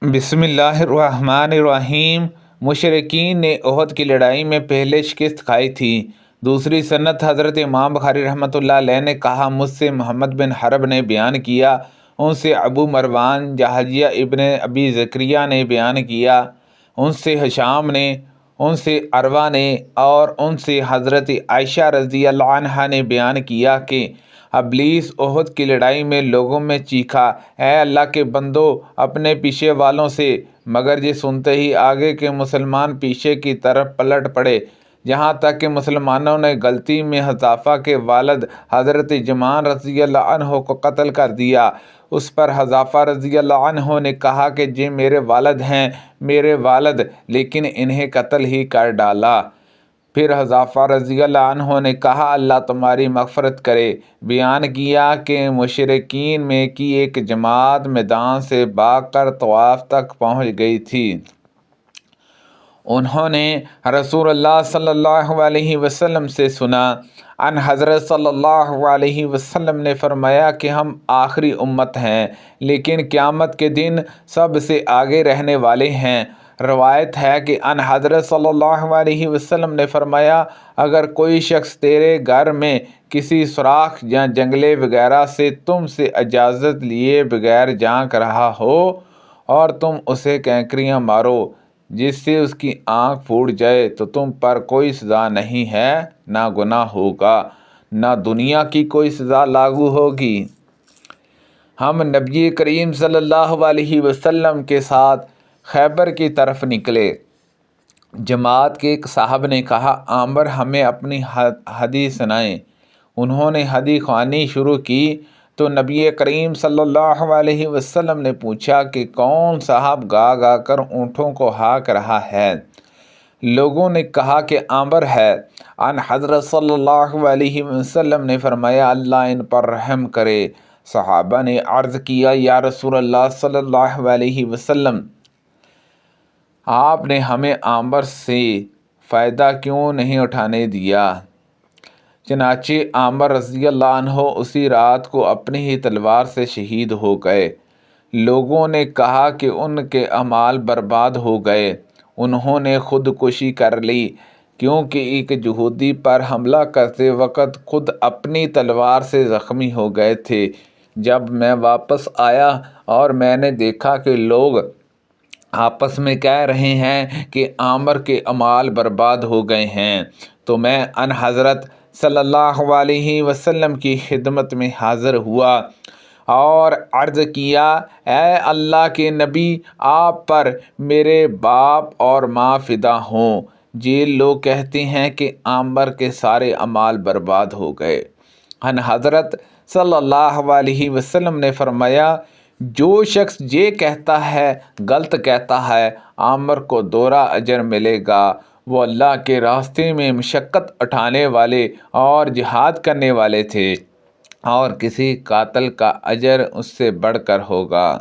بسم اللہ الرحمن الرحیم۔ مشرکین نے احد کی لڑائی میں پہلے شکست کھائی تھی۔ دوسری سند حضرت امام بخاری رحمۃ اللہ علیہ نے کہا، مجھ سے محمد بن حرب نے بیان کیا، ان سے ابو مروان جہاجیہ ابن ابی زکریا نے بیان کیا، ان سے ہشام نے، ان سے عروہ نے اور ان سے حضرت عائشہ رضی اللہ عنہا نے بیان کیا کہ ابلیس احد کی لڑائی میں لوگوں میں چیخا، اے اللہ کے بندو اپنے پیچھے والوں سے، مگر یہ سنتے ہی آگے کے مسلمان پیچھے کی طرف پلٹ پڑے، یہاں تک کہ مسلمانوں نے غلطی میں حذافہ کے والد حضرت جمان رضی اللہ عنہ کو قتل کر دیا۔ اس پر حذافہ رضی اللہ عنہ نے کہا کہ یہ میرے والد ہیں، میرے والد، لیکن انہیں قتل ہی کر ڈالا۔ پھر حذافہ رضی اللہ عنہ نے کہا، اللہ تمہاری مغفرت کرے۔ بیان کیا کہ مشرکین میں کی ایک جماعت میدان سے بھاگ کر طواف تک پہنچ گئی تھی۔ انہوں نے رسول اللہ صلی اللہ علیہ وسلم سے سنا، ان حضرت صلی اللہ علیہ وسلم نے فرمایا کہ ہم آخری امت ہیں، لیکن قیامت کے دن سب سے آگے رہنے والے ہیں۔ روایت ہے کہ ان حضرت صلی اللہ علیہ وسلم نے فرمایا، اگر کوئی شخص تیرے گھر میں کسی سوراخ یا جنگلے وغیرہ سے تم سے اجازت لیے بغیر جھانک رہا ہو اور تم اسے کینکریاں مارو جس سے اس کی آنکھ پھوٹ جائے، تو تم پر کوئی سزا نہیں ہے، نہ گناہ ہوگا، نہ دنیا کی کوئی سزا لاگو ہوگی۔ ہم نبی کریم صلی اللہ علیہ وسلم کے ساتھ خیبر کی طرف نکلے۔ جماعت کے ایک صاحب نے کہا، عامر ہمیں اپنی حدیث سنائیں۔ انہوں نے حدیث خوانی شروع کی تو نبی کریم صلی اللہ علیہ وسلم نے پوچھا کہ کون صاحب گا گا کر اونٹوں کو ہانک رہا ہے؟ لوگوں نے کہا کہ عامر ہے۔ ان حضرت صلی اللہ علیہ وسلم نے فرمایا، اللہ ان پر رحم کرے۔ صحابہ نے عرض کیا، یا رسول اللہ صلی اللہ علیہ وسلم، آپ نے ہمیں عامر سے فائدہ کیوں نہیں اٹھانے دیا؟ چنانچہ عامر رضی اللہ عنہ اسی رات کو اپنی ہی تلوار سے شہید ہو گئے۔ لوگوں نے کہا کہ ان کے اعمال برباد ہو گئے، انہوں نے خودکشی کر لی، کیونکہ ایک یہودی پر حملہ کرتے وقت خود اپنی تلوار سے زخمی ہو گئے تھے۔ جب میں واپس آیا اور میں نے دیکھا کہ لوگ آپس میں کہہ رہے ہیں کہ عامر کے اعمال برباد ہو گئے ہیں، تو میں ان حضرت صلی اللہ علیہ وسلم کی خدمت میں حاضر ہوا اور عرض کیا، اے اللہ کے نبی، آپ پر میرے باپ اور ماں فدا ہوں، یہ لوگ کہتے ہیں کہ عامر کے سارے اعمال برباد ہو گئے۔ ان حضرت صلی اللہ علیہ وسلم نے فرمایا، جو شخص یہ کہتا ہے غلط کہتا ہے، عامر کو دوہرا اجر ملے گا۔ وہ اللہ کے راستے میں مشقت اٹھانے والے اور جہاد کرنے والے تھے، اور کسی قاتل کا اجر اس سے بڑھ کر ہوگا۔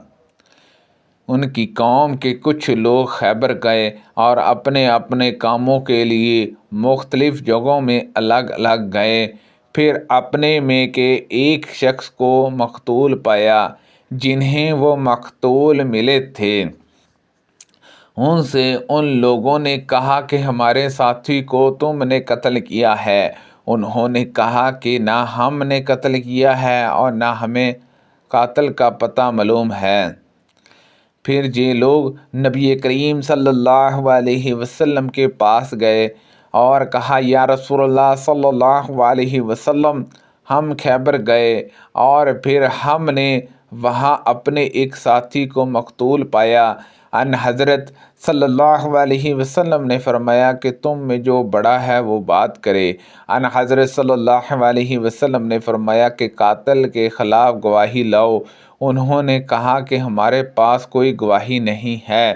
ان کی قوم کے کچھ لوگ خیبر گئے اور اپنے اپنے کاموں کے لیے مختلف جگہوں میں الگ الگ گئے۔ پھر اپنے میں کے ایک شخص کو مقتول پایا، جنہیں وہ مقتول ملے تھے۔ ان سے ان لوگوں نے کہا کہ ہمارے ساتھی کو تم نے قتل کیا ہے۔ انہوں نے کہا کہ نہ ہم نے قتل کیا ہے اور نہ ہمیں قاتل کا پتہ معلوم ہے۔ پھر یہ لوگ نبی کریم صلی اللہ علیہ وسلم کے پاس گئے اور کہا، یا رسول اللہ صلی اللہ علیہ وسلم، ہم خیبر گئے اور پھر ہم نے وہاں اپنے ایک ساتھی کو مقتول پایا۔ ان حضرت صلی اللہ علیہ وسلم نے فرمایا کہ تم میں جو بڑا ہے وہ بات کرے۔ ان حضرت صلی اللہ علیہ وسلم نے فرمایا کہ قاتل کے خلاف گواہی لاؤ۔ انہوں نے کہا کہ ہمارے پاس کوئی گواہی نہیں ہے۔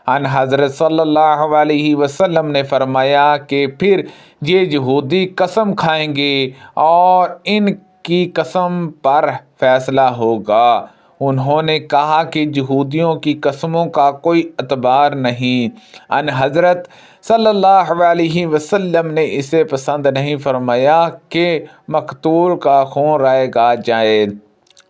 ان حضرت صلی اللہ علیہ وسلم نے فرمایا کہ پھر یہ یہودی قسم کھائیں گے اور ان کی قسم پر فیصلہ ہوگا۔ انہوں نے کہا کہ یہودیوں کی قسموں کا کوئی اعتبار نہیں۔ ان حضرت صلی اللہ علیہ وسلم نے اسے پسند نہیں فرمایا کہ مقتول کا خون رائے گا جائے۔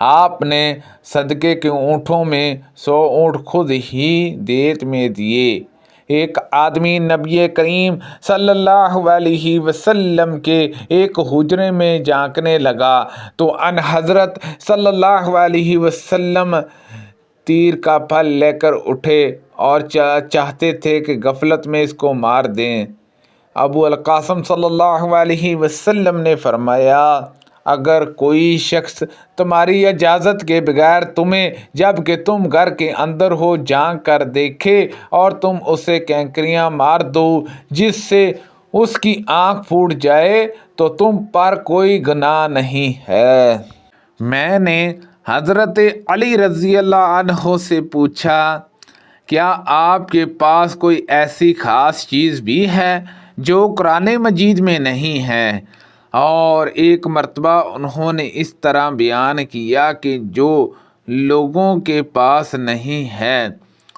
آپ نے صدقے کے اونٹوں میں 100 اونٹ خود ہی دیت میں دیے۔ ایک آدمی نبی کریم صلی اللہ علیہ وسلم کے ایک حجرے میں جھانکنے لگا تو ان حضرت صلی اللہ علیہ وسلم تیر کا پھل لے کر اٹھے اور چاہتے تھے کہ غفلت میں اس کو مار دیں۔ ابو القاسم صلی اللہ علیہ وسلم نے فرمایا، اگر کوئی شخص تمہاری اجازت کے بغیر تمہیں جب کہ تم گھر کے اندر ہو جھانک کر دیکھے اور تم اسے کینکریاں مار دو جس سے اس کی آنکھ پھوٹ جائے تو تم پر کوئی گناہ نہیں ہے۔ میں نے حضرت علی رضی اللہ عنہ سے پوچھا، کیا آپ کے پاس کوئی ایسی خاص چیز بھی ہے جو قرآن مجید میں نہیں ہے؟ اور ایک مرتبہ انہوں نے اس طرح بیان کیا کہ جو لوگوں کے پاس نہیں ہے۔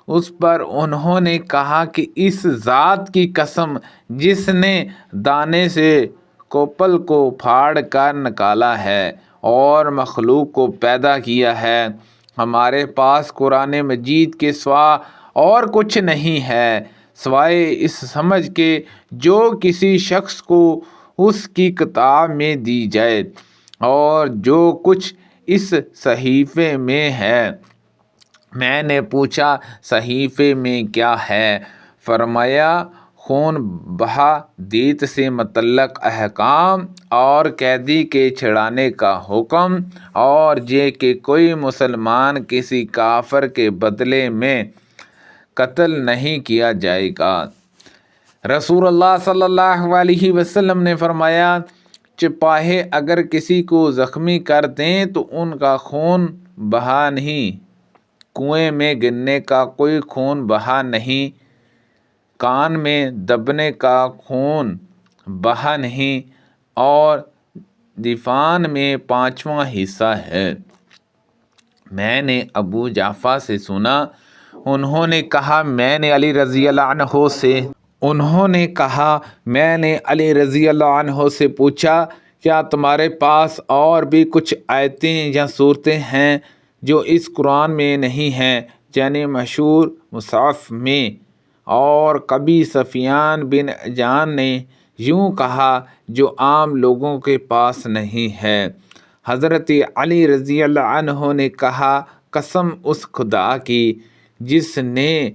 اس پر انہوں نے کہا کہ اس ذات کی قسم جس نے دانے سے کوپل کو پھاڑ کر نکالا ہے اور مخلوق کو پیدا کیا ہے، ہمارے پاس قرآن مجید کے سوا اور کچھ نہیں ہے سوائے اس سمجھ کے جو کسی شخص کو اس کی کتاب میں دی جائے، اور جو کچھ اس صحیفے میں ہے۔ میں نے پوچھا، صحیفے میں کیا ہے؟ فرمایا، خون بہا دیت سے متعلق احکام اور قیدی کے چھڑانے کا حکم، اور یہ کہ کوئی مسلمان کسی کافر کے بدلے میں قتل نہیں کیا جائے گا۔ رسول اللہ صلی اللہ علیہ وسلم نے فرمایا، سپاہی اگر کسی کو زخمی کر دیں تو ان کا خون بہا نہیں، کنویں میں گرنے کا کوئی خون بہا نہیں، کان میں دبنے کا خون بہا نہیں، اور دفان میں 5واں حصہ ہے۔ میں نے ابو جعفر سے سنا، انہوں نے کہا میں نے علی رضی اللہ عنہ سے پوچھا، کیا تمہارے پاس اور بھی کچھ آیتیں یا صورتیں ہیں جو اس قرآن میں نہیں ہیں، یعنی مشہور مصحف میں؟ اور کبھی سفیان بن جان نے یوں کہا، جو عام لوگوں کے پاس نہیں ہے۔ حضرت علی رضی اللہ عنہ نے کہا، قسم اس خدا کی جس نے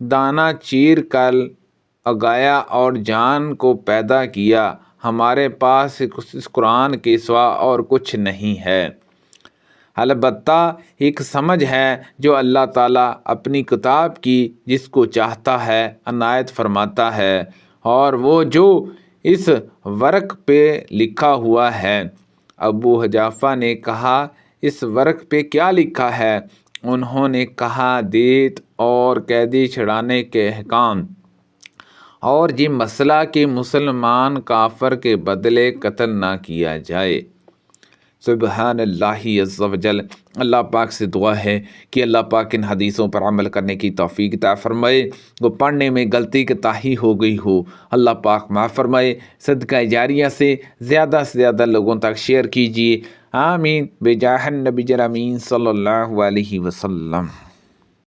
دانہ چیر کر اگایا اور جان کو پیدا کیا، ہمارے پاس اس قرآن کے سوا اور کچھ نہیں ہے۔ البتہ ایک سمجھ ہے جو اللہ تعالیٰ اپنی کتاب کی جس کو چاہتا ہے عنایت فرماتا ہے، اور وہ جو اس ورق پہ لکھا ہوا ہے۔ ابو حذیفہ نے کہا، اس ورق پہ کیا لکھا ہے؟ انہوں نے کہا، دیت اور قیدی چھڑانے کے احکام، اور یہ مسئلہ کہ مسلمان کافر کے بدلے قتل نہ کیا جائے۔ سبحان اللہ عز و جل۔ اللہ پاک سے دعا ہے کہ اللہ پاک ان حدیثوں پر عمل کرنے کی توفیق عطا فرمائے۔ وہ پڑھنے میں غلطی کوتاہی ہو گئی ہو، اللہ پاک معاف فرمائے۔ صدقہ جاریہ سے زیادہ لوگوں تک شیئر کیجیے۔ آمین بجاہ النبی الامین صلی اللہ علیہ وسلم۔